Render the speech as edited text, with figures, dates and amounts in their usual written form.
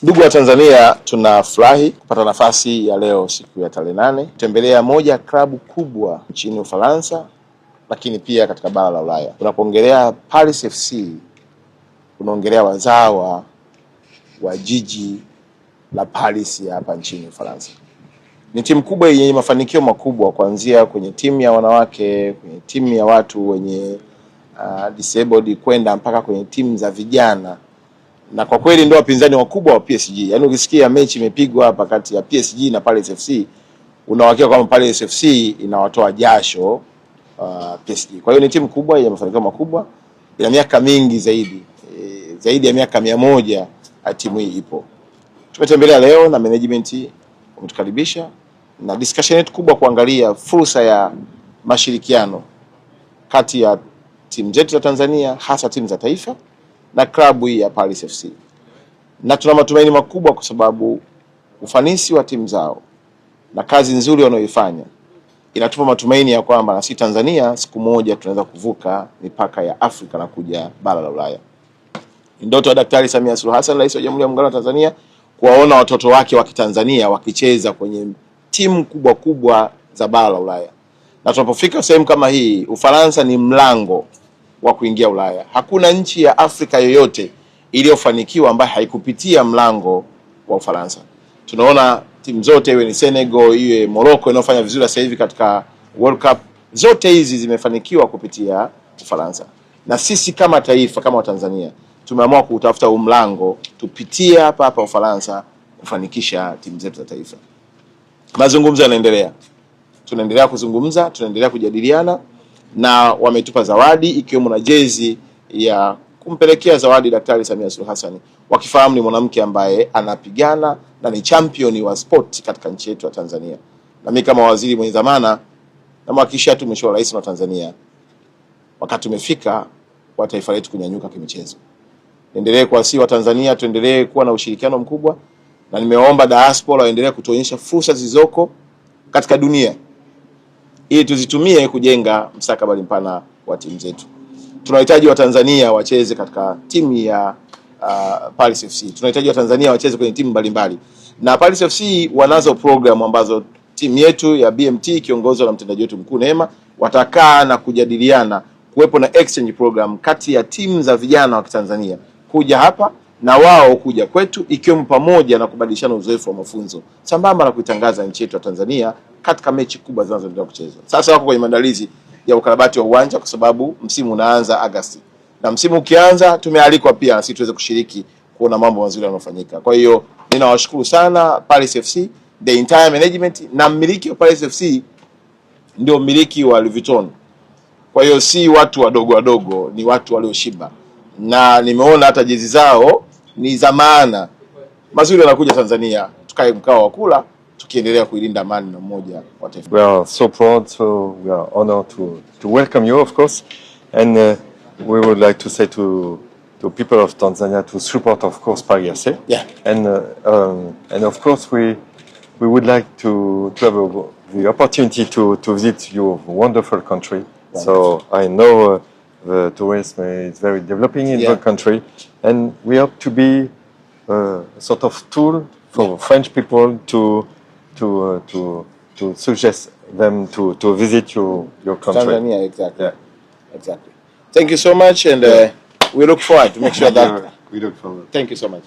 Ndugu wa Tanzania, tunafurahi kupata nafasi ya leo siku ya tarehe 8 kutembelea moja klabu kubwa nchini Ufaransa, lakini pia katika bara la Ulaya. Tunapoongelea Paris FC, tunaongelea wazawa wa jiji la Paris hapa nchini Ufaransa. Ni timu kubwa yenye mafanikio makubwa, kuanzia kwenye timu ya wanawake, kwenye timu ya watu wenye disabled, kwenda mpaka kwenye timu za vijana. Na kwa kweli ndio wapinzani wakubwa wa PSG. Yaani ukisikia mechi imepigwa hapa kati ya PSG na Paris FC, unawahakika kwamba Paris FC inawatoa jasho PSG. Kwa hiyo ni timu kubwa yenye mafanikio makubwa, ina miaka mingi zaidi ya miaka 100 timu hii ipo. Tumetembelea leo na management wametukaribisha, na discussion yetu kubwa kuangalia fursa ya mashirikiano kati ya timu zetu za Tanzania, hasa timu za taifa na klabu hii ya Paris FC. Na tuna matumaini makubwa kwa sababu ufanisi wa timu zao na kazi nzuri wanayoifanya inatupa matumaini ya kwamba na sisi Tanzania siku moja tunaweza kuvuka mipaka ya Afrika na kuja bara la Ulaya. Ndoto ya Daktari Samia Suluhu Hassan, Rais wa Jamhuri ya Muungano wa Tanzania, kuwaona watoto wake wa Kitanzania wakicheza kwenye timu kubwa za bara la Ulaya. Na tunapofika sehemu kama hii, Ufaransa ni mlango wa kuingia Ulaya. Hakuna nchi ya Afrika yoyote iliyofanikiwa ambayo haikupitia mlango wa Ufaransa. Tunaona timu zote, iwe ni Senegal, iwe Morocco inayofanya vizuri sasa hivi katika World Cup, zote hizi zimefanikiwa kupitia Ufaransa. Na sisi kama taifa, kama Watanzania, tumeamua kutafuta mlango tupitie hapa Ufaransa kufanikisha timu zetu za taifa. Mazungumzo yanaendelea. Tunaendelea kuzungumza, tunaendelea kujadiliana, na wametupa zawadi ikiwemo na jezi ya kumpelekea zawadi Daktari Samia Suluhu Hassan, wakifahamu ni mwanamke ambaye anapigana na ni champion wa sport katika nchi yetu ya Tanzania. Na mimi kama waziri mwenye dhamana namhakikishia tu Mheshimiwa Rais wa Tanzania, wakati umefika wa taifa letu kunyanyuka kimichezo. Endelee kuwasihi wa Tanzania tuendelee kuwa na ushirikiano mkubwa, na nimeomba diaspora waendelee kutuonyesha fursa zilizoko katika dunia ili tuzitumie kujenga mstakabali mpana wa timu zetu. Tunahitaji Watanzania wacheze katika timu ya Paris FC. Tunahitaji Watanzania wacheze kwenye timu mbalimbali. Na Paris FC wanazo program ambazo timu yetu ya BMT kiongozwa na mtendaji wetu mkuu Neema watakaa na kujadiliana, kuwepo na exchange program kati ya timu za vijana wa Tanzania kuja hapa na wao kuja kwetu, ikiwemo pamoja na kubadilishana uzoefu wa mafunzo sambamba na kuitangaza nchi yetu ya Tanzania katika mechi kubwa zinazoendelea kuchezwa. Sasa wako kwenye maandalizi ya ukarabati wa uwanja kwa sababu msimu unaanza Agosti. Na msimu ukianza tumealikwa pia na sisi tuweze kushiriki kuona mambo mazuri yanayofanyika. Kwa hiyo ninawashukuru sana Paris FC, the entire management, na mmiliki wa Paris FC ndio mmiliki wa Louis Vuitton. Kwa hiyo si watu wadogo, ni watu walioshiba. Na nimeona hata jezi zao ni za maana. Mazuri yanakuja Tanzania, tukae mkao wa kula tukiendelea kuilinda amani na umoja wa taifa. We are so proud, so we are honored to welcome you, of course, and we would like to say to people of Tanzania to support, of course, Paris FC. Yeah. And of course we would like to have the opportunity to visit your wonderful country. Wonderful. So I know the tourism is very developing in the country, and we hope to be a sort of tool for French people to suggest them to visit your country. Tanzania, exactly. Yeah. Exactly. Thank you so much, and we look forward to make sure that we look forward. Thank you so much.